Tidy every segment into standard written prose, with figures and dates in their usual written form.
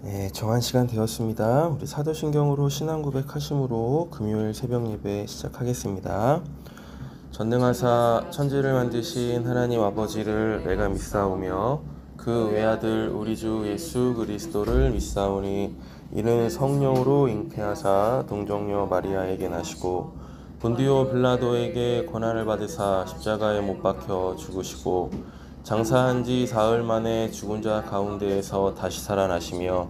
네, 정한 시간 되었습니다. 우리 사도신경으로 신앙 고백하심으로 금요일 새벽 예배 시작하겠습니다. 전능하사 천지를 만드신 하나님 아버지를 내가 믿사오며 그 외아들 우리 주 예수 그리스도를 믿사오니 이는 성령으로 잉태하사 동정녀 마리아에게 나시고 본디오 빌라도에게 고난을 받으사 십자가에 못 박혀 죽으시고 장사한 지 사흘 만에 죽은 자 가운데에서 다시 살아나시며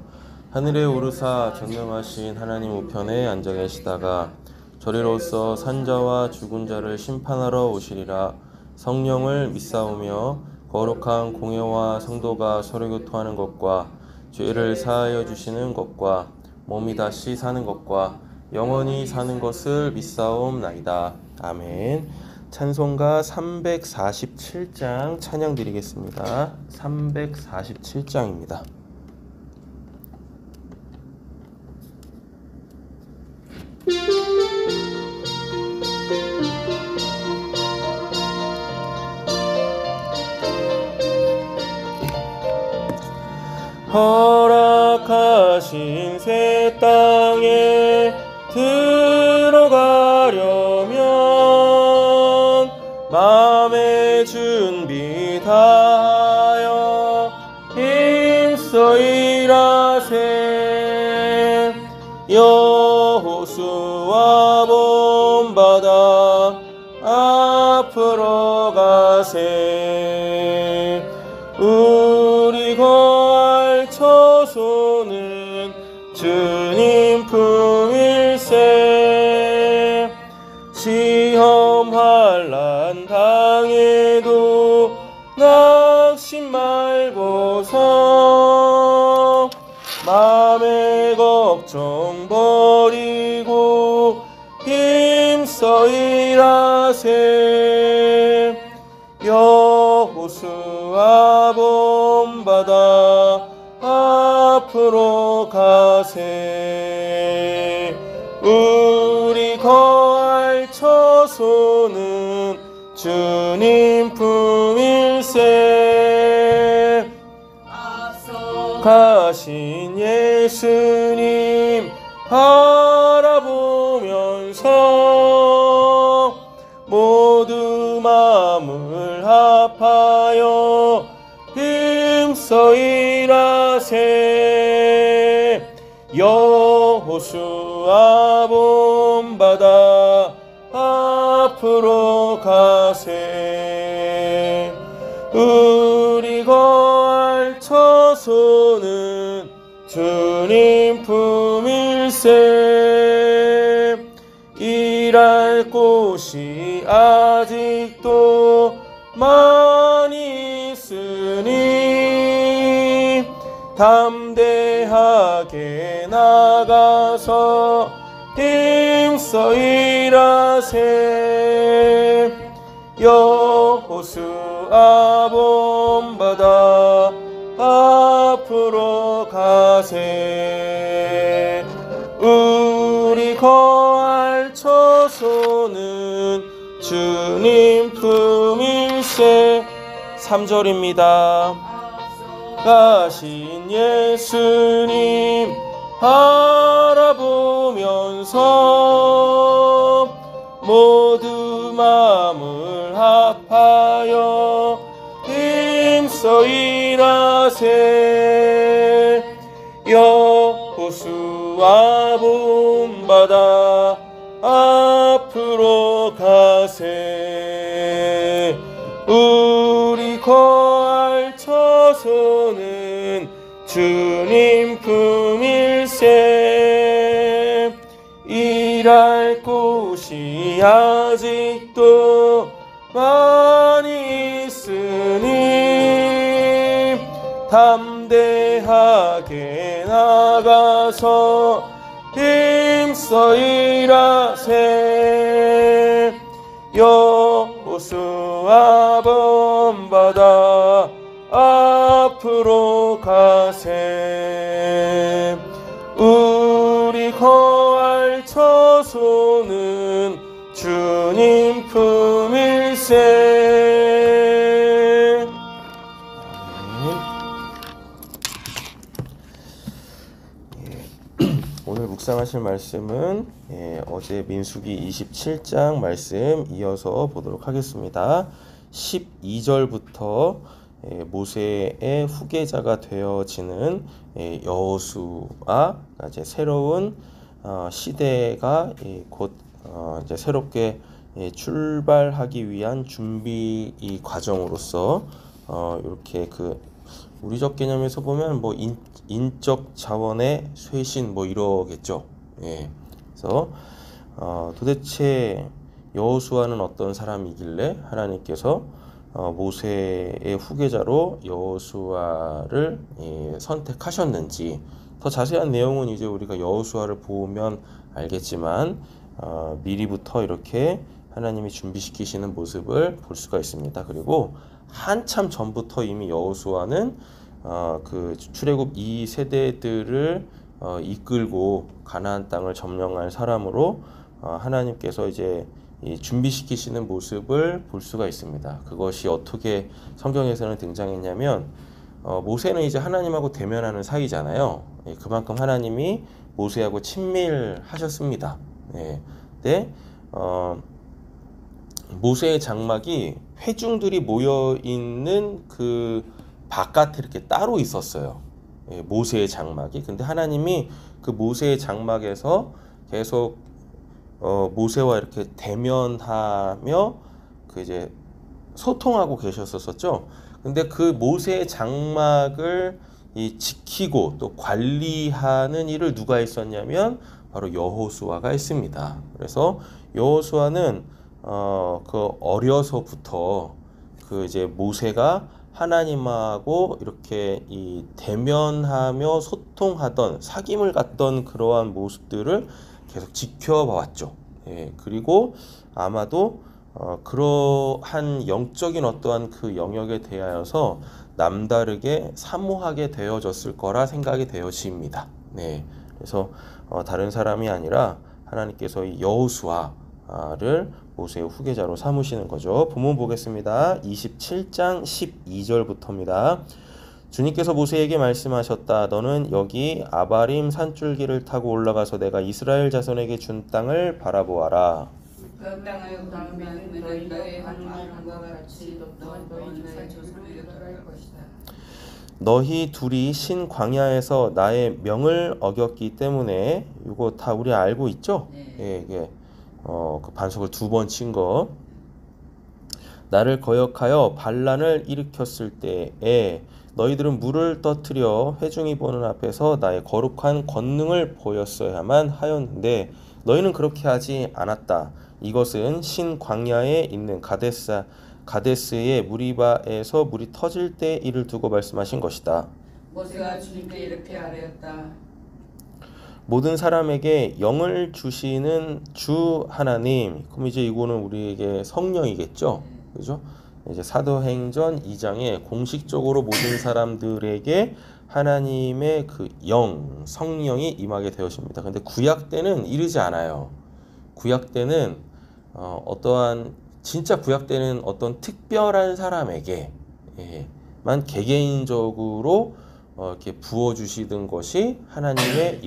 하늘에 오르사 전능하신 하나님 우편에 앉아 계시다가 저리로서 산자와 죽은 자를 심판하러 오시리라. 성령을 믿사오며 거룩한 공회와 성도가 서로 교통하는 것과 죄를 사하여 주시는 것과 몸이 다시 사는 것과 영원히 사는 것을 믿사옵나이다. 아멘. 찬송가 347장 찬양 드리겠습니다. 347장입니다. 허락하신 새 땅에 들어가려면 마음의 준비 다하여 힘써 일하세. 여호수아 본받아 앞으로 가세. 우리 거할 처소는 주님 품일세. 시험 환난 당해도 낙심 말고서 맘의 걱정 버리고 힘써 일하세. 여호수아 본받아 앞으로 가세. 우리 거할 처소는 주님 품일세. 가신 예수님 바라보면서 모두 마음을 합하여 힘써 일하세. 여호수아 본받아 앞으로 가세. 우리 거할 처소는 주님 품일세. 일할 곳이 아직도 많이 있으니 담대하게 나가서 힘써 일하세. 여호수아 본받아 앞으로 가세. 우리 거할 처소는 주님 품일세. 3절입니다. 가신 예수님 바라보면서 모두 마음을 합하여 힘써 일하세. 여호수아 본받아 앞으로 가세. 우리 거할 처소는 주님 품일세. 일할 곳이 아직도 많이 있으니 담대하게 나가서 힘써 일하세. 여호수아 본받아 앞으로 가세. 우리 거할 처소는 주님 품일세. 오늘 묵상하실 말씀은 어제 민수기 27장 말씀 이어서 보도록 하겠습니다. 12절부터 모세의 후계자가 되어지는 여호수아, 이제 새로운 시대가 곧 이제 새롭게 출발하기 위한 준비 이 과정으로서 이렇게 우리적 개념에서 보면 뭐 인적 자원의 쇄신 뭐 이러겠죠. 그래서 도대체 여호수아는 어떤 사람이길래 하나님께서 모세의 후계자로 여호수아를 선택하셨는지, 더 자세한 내용은 이제 우리가 여호수아를 보면 알겠지만 미리부터 이렇게 하나님이 준비시키시는 모습을 볼 수가 있습니다. 그리고 한참 전부터 이미 여호수아는 출애굽 2세대들을 이끌고 가나안 땅을 점령할 사람으로 하나님께서 이제 준비시키시는 모습을 볼 수가 있습니다. 그것이 어떻게 성경에서는 등장했냐면 모세는 이제 하나님하고 대면하는 사이잖아요. 그만큼 하나님이 모세하고 친밀하셨습니다. 근데 모세의 장막이 회중들이 모여 있는 그 바깥에 이렇게 따로 있었어요. 모세의 장막이. 근데 하나님이 그 모세의 장막에서 계속 모세와 이렇게 대면하며 이제 소통하고 계셨었죠. 근데 그 모세의 장막을 지키고 또 관리하는 일을 누가 했었냐면 바로 여호수아가 했습니다. 그래서 여호수아는 어려서부터 이제 모세가 하나님하고 이렇게 대면하며 소통하던 사귐을 갖던 그러한 모습들을 계속 지켜봐왔죠. 그리고 아마도 그러한 영적인 어떠한 그 영역에 대하여서 남다르게 사모하게 되어졌을 거라 생각이 되어집니다. 그래서 다른 사람이 아니라 하나님께서 이 여호수아를 모세의 후계자로 삼으시는 거죠. 본문 보겠습니다. 27장 12절부터입니다. 주님께서 모세에게 말씀하셨다. 너는 여기 아바림 산줄기를 타고 올라가서 내가 이스라엘 자손에게 준 땅을 바라보아라. 그 땅을 보면 너희의 하나님과 같이 너희 주의 조상에게 돌아갈 것이다. 너희 둘이 신 광야에서 나의 명을 어겼기 때문에 이거 다 우리 알고 있죠? 이게 그 반석을 2번 친 거. 나를 거역하여 반란을 일으켰을 때에 너희들은 물을 떠뜨려 회중이 보는 앞에서 나의 거룩한 권능을 보였어야만 하였는데 너희는 그렇게 하지 않았다. 이것은 신 광야에 있는 가데스의 무리바에서 물이 터질 때 이를 두고 말씀하신 것이다. 모세가 주님께 이렇게 아뢰었다. 모든 사람에게 영을 주시는 주 하나님. 그럼 이제 이거는 우리에게 성령이겠죠. 그죠? 이제 사도행전 2장에 공식적으로 모든 사람들에게 하나님의 그 성령이 임하게 되었습니다. 근데 구약 때는 이르지 않아요. 구약 때는 진짜 구약 때는 어떤 특별한 사람에게만 개개인적으로 이렇게 부어주시던 것이 하나님의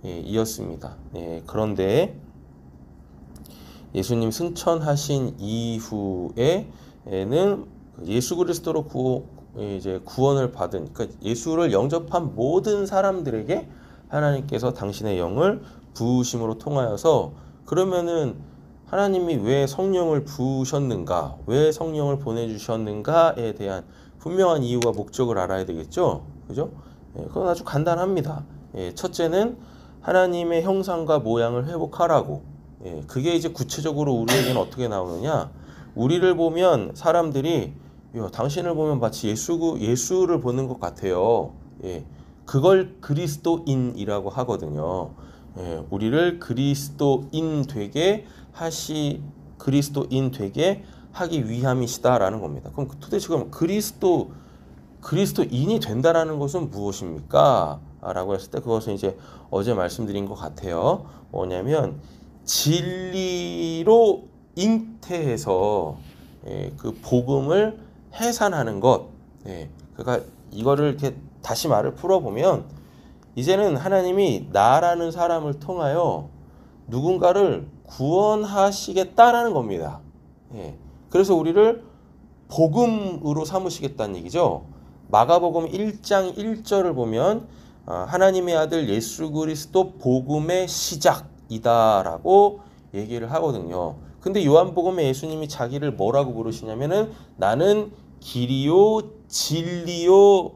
성령이었습니다. 그런데 예수님 승천하신 이후에는 예수 그리스도로 구원을 받은, 그러니까 예수를 영접한 모든 사람들에게 하나님께서 당신의 영을 부으심으로 통하여서, 그러면은 하나님이 왜 성령을 부으셨는가, 왜 성령을 보내주셨는가에 대한 분명한 이유와 목적을 알아야 되겠죠. 그죠? 그건 아주 간단합니다. 첫째는 하나님의 형상과 모양을 회복하라고. 그게 이제 구체적으로 우리에게는 어떻게 나오느냐? 우리를 보면 사람들이 당신을 보면 마치 예수를 보는 것 같아요. 그걸 그리스도인이라고 하거든요. 우리를 그리스도인 되게 하기 위함이시다라는 겁니다. 그럼 도대체 그리스도인이 된다라는 것은 무엇입니까? 라고 했을 때 그것은 이제 어제 말씀드린 것 같아요. 뭐냐면 진리로 잉태해서 그 복음을 해산하는 것. 그러니까 이거를 이렇게 다시 말을 풀어보면 이제는 하나님이 나라는 사람을 통하여 누군가를 구원하시겠다라는 겁니다. 예. 그래서 우리를 복음으로 삼으시겠다는 얘기죠. 마가복음 1장 1절을 보면 하나님의 아들 예수 그리스도 복음의 시작이다라고 얘기를 하거든요. 근데 요한복음에 예수님이 자기를 뭐라고 부르시냐면은 나는 길이요 진리요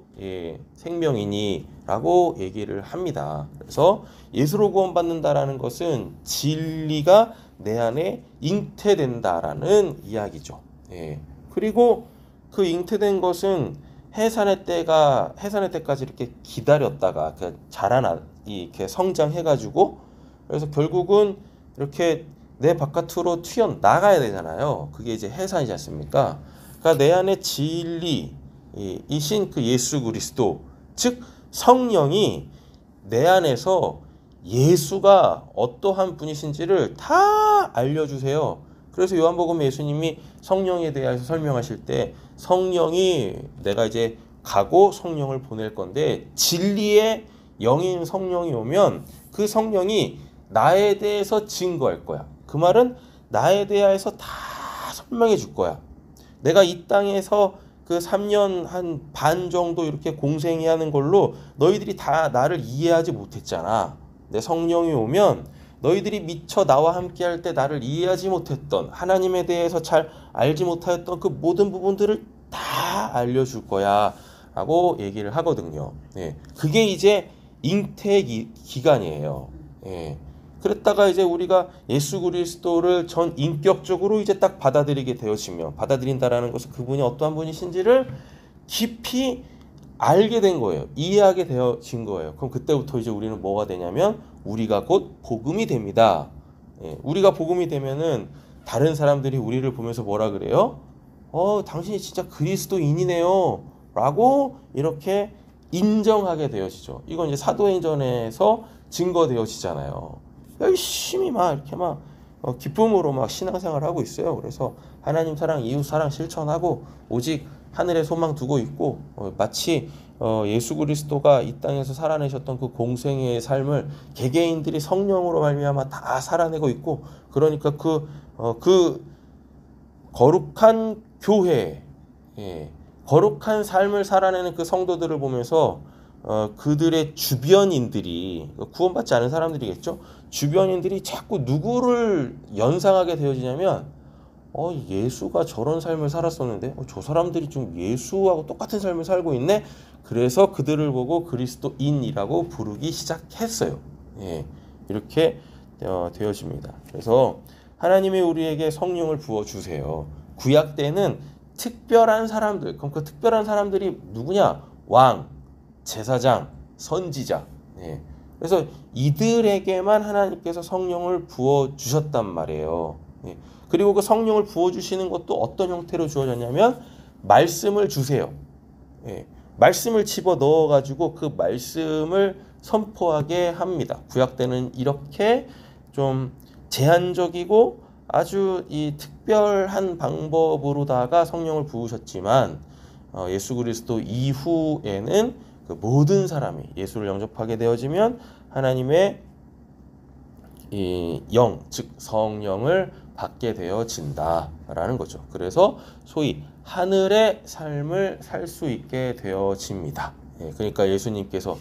생명이니 라고 얘기를 합니다. 그래서 예수로 구원받는다라는 것은 진리가 내 안에 잉태된다라는 이야기죠. 그리고 그 잉태된 것은 해산의 때까지 이렇게 기다렸다가 이렇게 성장해가지고 그래서 결국은 이렇게 내 바깥으로 튀어 나가야 되잖아요. 그게 이제 해산이지 않습니까? 그러니까 내 안에 진리 이신 그 예수 그리스도 즉 성령이 내 안에서 예수가 어떠한 분이신지를 다 알려주세요. 그래서 요한복음에 예수님이 성령에 대해서 설명하실 때 성령이 내가 이제 가고 성령을 보낼 건데 진리의 영인 성령이 오면 그 성령이 나에 대해서 증거할 거야. 그 말은 나에 대해서 다 설명해 줄 거야. 내가 이 땅에서 그 3년 한 반 정도 이렇게 공생이 하는 걸로 너희들이 다 나를 이해하지 못했잖아. 내 성령이 오면 너희들이 미처 나와 함께 할 때 나를 이해하지 못했던 하나님에 대해서 잘 알지 못하였던 그 모든 부분들을 다 알려줄 거야 라고 얘기를 하거든요. 그게 이제 잉태 기간이에요. 그랬다가 이제 우리가 예수 그리스도를 전 인격적으로 이제 딱 받아들이게 되어지면 받아들인다라는 것은 그분이 어떠한 분이신지를 깊이 알게 된 거예요. 이해하게 되어진 거예요. 그럼 그때부터 이제 우리는 뭐가 되냐면 우리가 곧 복음이 됩니다. 우리가 복음이 되면은 다른 사람들이 우리를 보면서 뭐라 그래요? 당신이 진짜 그리스도인이네요. 라고 이렇게 인정하게 되어지죠. 이건 이제 사도행전에서 증거되어지잖아요. 열심히 막 이렇게 막 기쁨으로 막 신앙생활을 하고 있어요. 그래서 하나님 사랑, 이웃 사랑 실천하고 오직 하늘에 소망 두고 있고 마치 예수 그리스도가 이 땅에서 살아내셨던 그 공생애의 삶을 개개인들이 성령으로 말미암아 다 살아내고 있고 그러니까 그 거룩한 교회, 거룩한 삶을 살아내는 그 성도들을 보면서 그들의 주변인들이 구원받지 않은 사람들이겠죠. 주변인들이 자꾸 누구를 연상하게 되어지냐면 예수가 저런 삶을 살았었는데 저 사람들이 좀 예수하고 똑같은 삶을 살고 있네. 그래서 그들을 보고 그리스도인이라고 부르기 시작했어요. 이렇게 되어집니다. 그래서 하나님이 우리에게 성령을 부어주세요. 구약 때는 특별한 사람들, 그럼 그 특별한 사람들이 누구냐? 왕, 제사장, 선지자. 그래서 이들에게만 하나님께서 성령을 부어주셨단 말이에요. 그리고 그 성령을 부어주시는 것도 어떤 형태로 주어졌냐면 말씀을 주세요. 말씀을 집어 넣어가지고 그 말씀을 선포하게 합니다. 구약 때는 이렇게 좀 제한적이고 아주 이 특별한 방법으로다가 성령을 부으셨지만 예수 그리스도 이후에는 그 모든 사람이 예수를 영접하게 되어지면 하나님의 이 영, 즉 성령을 받게 되어진다라는 거죠. 그래서 소위 하늘의 삶을 살 수 있게 되어집니다. 그러니까 예수님께서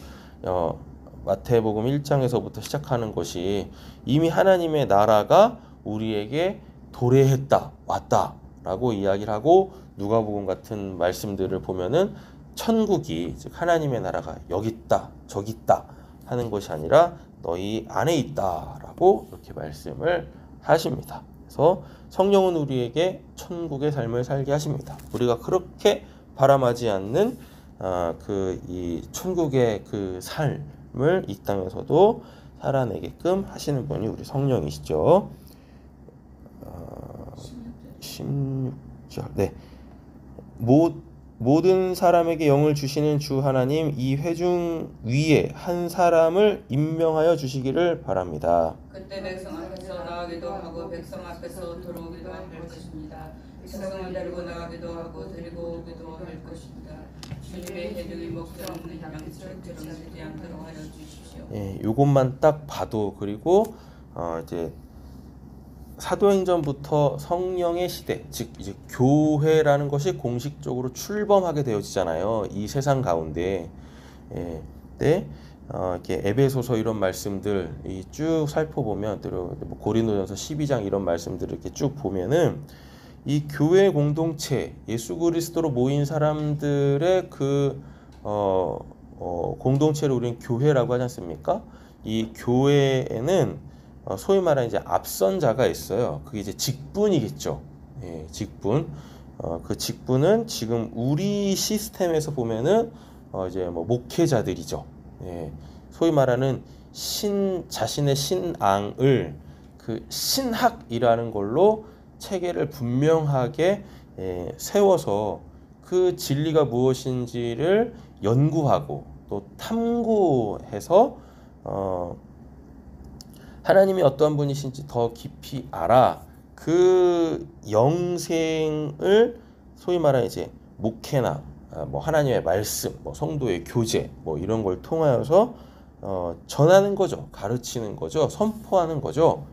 마태복음 1장에서부터 시작하는 것이 이미 하나님의 나라가 우리에게 도래했다, 왔다라고 이야기를 하고 누가복음 같은 말씀들을 보면은 천국이 즉 하나님의 나라가 여기 있다, 저기 있다 하는 것이 아니라 너희 안에 있다라고 이렇게 말씀을 하십니다. 그래서 성령은 우리에게 천국의 삶을 살게 하십니다. 우리가 그렇게 바람하지 않는 이 천국의 그 삶을 이 땅에서도 살아내게끔 하시는 분이 우리 성령이시죠. 16절. 네. 모든 사람에게 영을 주시는 주 하나님 이 회중 위에 한 사람을 임명하여 주시기를 바랍니다. 그때 백성 앞에서 나가기도 하고 백성 앞에서 들어오기도 할 것입니다. 백성을 데리고 나가기도 하고 데리고 오기도 할 것입니다. 주님의 해중이 목자 없는 양처럼 세지 않도록 하여 주시옵소서. 요것만 딱 봐도 그리고 이제 사도행전부터 성령의 시대, 즉 이제 교회라는 것이 공식적으로 출범하게 되어지잖아요. 이 세상 가운데. 때 이렇게 에베소서 이런 말씀들 쭉 살펴보면 또 뭐 고린도전서 12장 이런 말씀들을 이렇게 쭉 보면은 이 교회 공동체 예수 그리스도로 모인 사람들의 그 공동체를 우리는 교회라고 하지 않습니까? 이 교회에는 소위 말하는 이제 앞선 자가 있어요. 그게 이제 직분이겠죠. 직분. 그 직분은 지금 우리 시스템에서 보면은 이제 뭐 목회자들이죠. 소위 말하는 자신의 신앙을 그 신학이라는 걸로 체계를 분명하게 세워서 그 진리가 무엇인지를 연구하고 또 탐구해서 하나님이 어떠한 분이신지 더 깊이 알아 그 영생을 소위 말하는 이제 목회나 뭐 하나님의 말씀, 뭐 성도의 교제, 뭐 이런 걸 통하여서 전하는 거죠, 가르치는 거죠, 선포하는 거죠.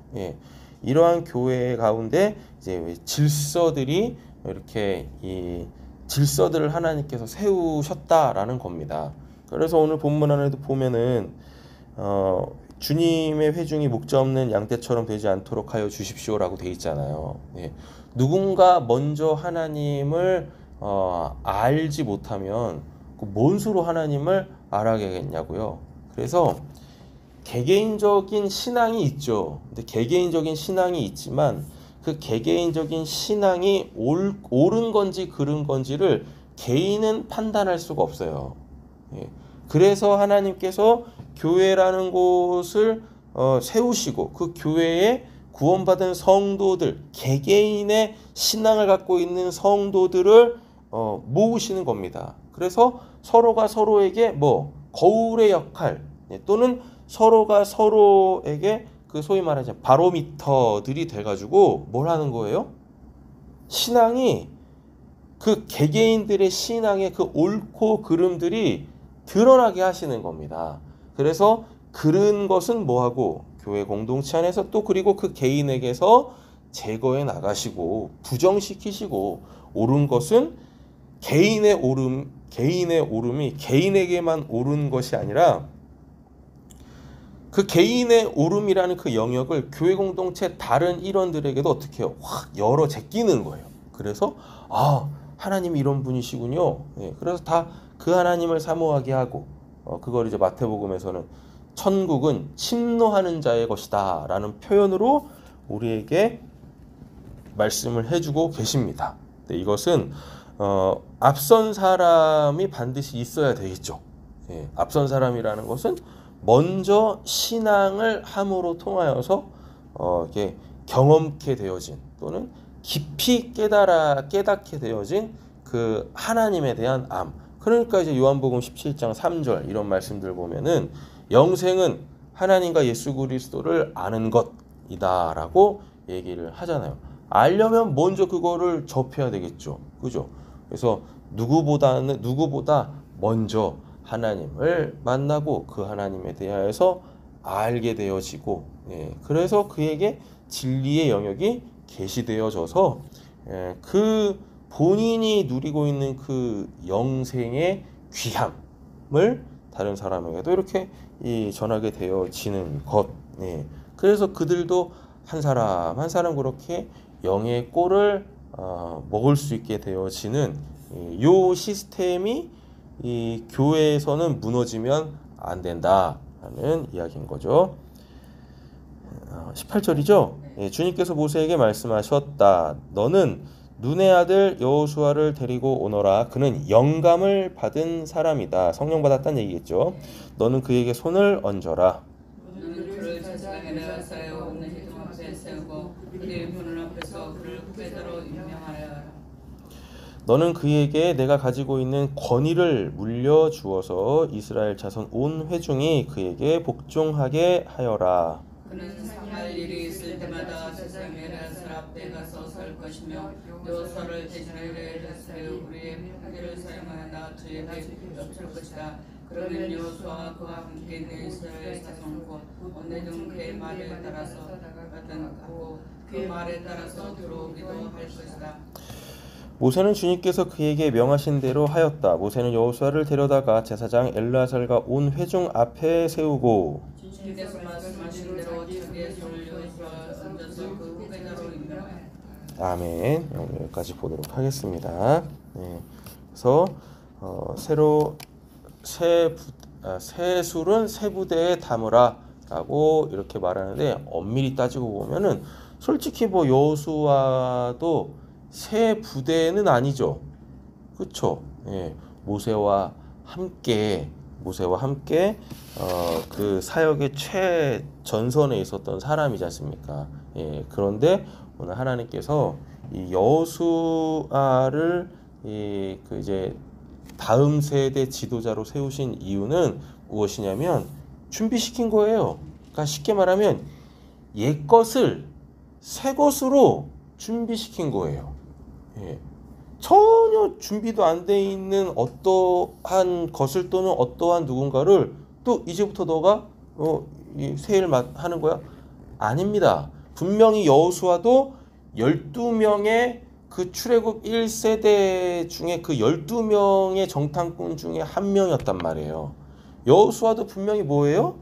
이러한 교회 가운데 이제 질서들이 이렇게 이 질서들을 하나님께서 세우셨다라는 겁니다. 그래서 오늘 본문 안에도 보면은 주님의 회중이 목자 없는 양떼처럼 되지 않도록 하여 주십시오라고 돼 있잖아요. 누군가 먼저 하나님을 알지 못하면 뭔 수로 하나님을 알아가겠냐고요. 그래서 개개인적인 신앙이 있죠. 근데 개개인적인 신앙이 있지만 그 개개인적인 신앙이 옳은 건지 그른 건지를 개인은 판단할 수가 없어요. 그래서 하나님께서 교회라는 곳을 세우시고 그 교회에 구원받은 성도들, 개개인의 신앙을 갖고 있는 성도들을 모으시는 겁니다. 그래서 서로가 서로에게 뭐 거울의 역할 또는 서로가 서로에게 그 소위 말하자면 바로미터들이 돼가지고 뭘 하는 거예요? 신앙이 그 개개인들의 신앙의 그 옳고 그름들이 드러나게 하시는 겁니다. 그래서 그른 것은 뭐하고 교회 공동체 안에서 또 그리고 그 개인에게서 제거해 나가시고 부정시키시고 옳은 것은 개인의 오름이 개인에게만 옳은 것이 아니라 그 개인의 오름이라는 그 영역을 교회 공동체 다른 일원들에게도 어떻게 해요? 확 열어 제끼는 거예요. 그래서 하나님이 이런 분이시군요. 그래서 다 그 하나님을 사모하게 하고 그걸 이제 마태복음에서는 천국은 침노하는 자의 것이다 라는 표현으로 우리에게 말씀을 해주고 계십니다. 이것은 앞선 사람이 반드시 있어야 되겠죠. 앞선 사람이라는 것은 먼저 신앙을 함으로 통하여서 이렇게 경험케 되어진 또는 깊이 깨닫게 되어진 그 하나님에 대한 암. 그러니까 이제 요한복음 17장 3절 이런 말씀들 보면은 영생은 하나님과 예수 그리스도를 아는 것이다라고 얘기를 하잖아요. 알려면 먼저 그거를 접해야 되겠죠. 그죠? 그래서 누구보다 먼저 하나님을 만나고 그 하나님에 대하여서 알게 되어지고 그래서 그에게 진리의 영역이 계시되어져서 그 본인이 누리고 있는 그 영생의 귀함을 다른 사람에게도 이렇게 전하게 되어지는 것. 그래서 그들도 한 사람 한 사람 그렇게 영의 꼴을 먹을 수 있게 되어지는 요 시스템이 이 교회에서는 무너지면 안 된다라는 이야기인 거죠. 18절이죠. 주님께서 모세에게 말씀하셨다. 너는 눈의 아들 여호수아를 데리고 오너라. 그는 영감을 받은 사람이다. 성령 받았다는 얘기겠죠. 너는 그에게 손을 얹어라. 너는 그를 제사장에다 세워 기둥 앞에 세우고 그의 문 앞에서 그를 후계자로 임명하여라. 너는 그에게 내가 가지고 있는 권위를 물려주어서 이스라엘 자손 온 회중이 그에게 복종하게 하여라. 그는 상할 일이 있을 때마다 세상의 설 앞에 가서 설 것이며 여호수아를 대신하여 우리의 표기를 사용하여 나 주에게 엎칠 것이다. 그러면 여호수아와 그와 함께 있는 이스라엘 하고 어느든 그의 말에 따라서 가고 그 말에 따라서 들어오기도 할 것이다. 모세는 주님께서 그에게 명하신 대로 하였다. 모세는 여호수아를 데려다가 제사장 엘르아살과 온 회중 앞에 세우고 주님께서 말씀하신 대로 자기의 손을 여호수아 얹어서 그 후계자로 임명하였다. 아멘. 오늘 여기까지 보도록 하겠습니다. 네. 그래서 새로 새 술은 새 부대에 담으라라고 이렇게 말하는데 엄밀히 따지고 보면은 솔직히 뭐 여호수아도 새 부대는 아니죠. 그렇죠? 예. 모세와 함께 그 사역의 최전선에 있었던 사람이지 않습니까? 예. 그런데 오늘 하나님께서 이 여호수아를 그 이제 다음 세대 지도자로 세우신 이유는 무엇이냐면 준비시킨 거예요. 그러니까 쉽게 말하면 옛 것을 새 것으로 준비시킨 거예요. 예. 전혀 준비도 안 돼 있는 어떠한 것을 또는 어떠한 누군가를 또 이제부터 너가 새 일 하는 거야? 아닙니다. 분명히 여호수아도 12명의 그 출애굽 1세대 중에 그 12명의 정탐꾼 중에 한 명이었단 말이에요. 여호수아도 분명히 뭐예요?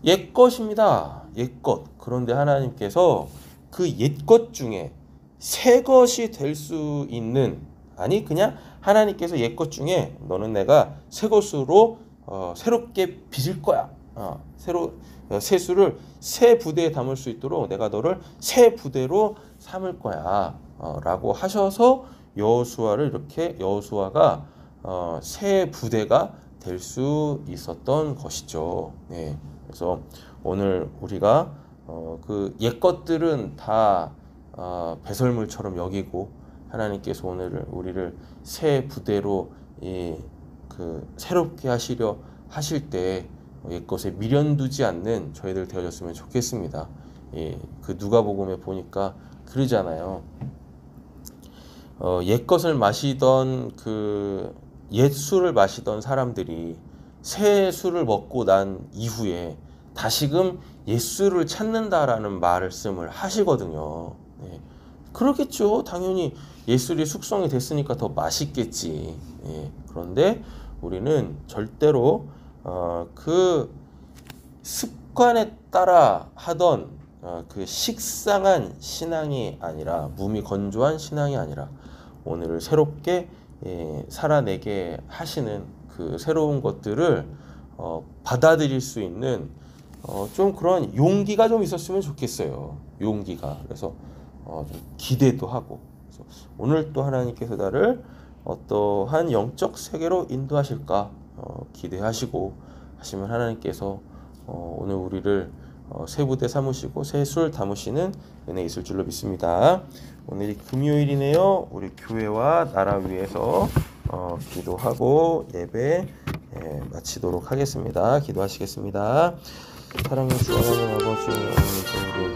옛것입니다. 옛것. 그런데 하나님께서 그 옛것 중에 새 것이 될 수 있는, 아니 그냥 하나님께서 옛것 중에 너는 내가 새 것으로 새롭게 빚을 거야. 새 수를 새 부대에 담을 수 있도록 내가 너를 새 부대로 삼을 거야. 라고 하셔서 여호수아가 새 부대가 될 수 있었던 것이죠. 네. 그래서 오늘 우리가 그 옛것들은 다 배설물처럼 여기고 하나님께서 오늘 우리를 새 부대로 새롭게 하실 때 옛것에 미련두지 않는 저희들 되어졌으면 좋겠습니다. 그 누가복음에 보니까 그러잖아요. 옛것을 마시던 옛 술을 마시던 사람들이 새 술을 먹고 난 이후에 다시금 옛 술을 찾는다라는 말씀을 하시거든요. 네. 그렇겠죠. 당연히 옛 술이 숙성이 됐으니까 더 맛있겠지. 네. 그런데 우리는 절대로 그 습관에 따라 하던 그 식상한 신앙이 아니라, 몸이 건조한 신앙이 아니라 오늘을 새롭게 살아내게 하시는 그 새로운 것들을 받아들일 수 있는 좀 그런 용기가 좀 있었으면 좋겠어요. 용기가. 그래서 좀 기대도 하고. 그래서 오늘 또 하나님께서 나를 어떠한 영적 세계로 인도하실까 기대하시고 하시면 하나님께서 오늘 우리를 새 부대 삼으시고 새 술 담으시는 은혜 있을 줄로 믿습니다. 오늘이 금요일이네요. 우리 교회와 나라 위해서 기도하고 예배 마치도록 하겠습니다. 기도하시겠습니다. 사랑의 주 하나님 아버지, 오늘 우리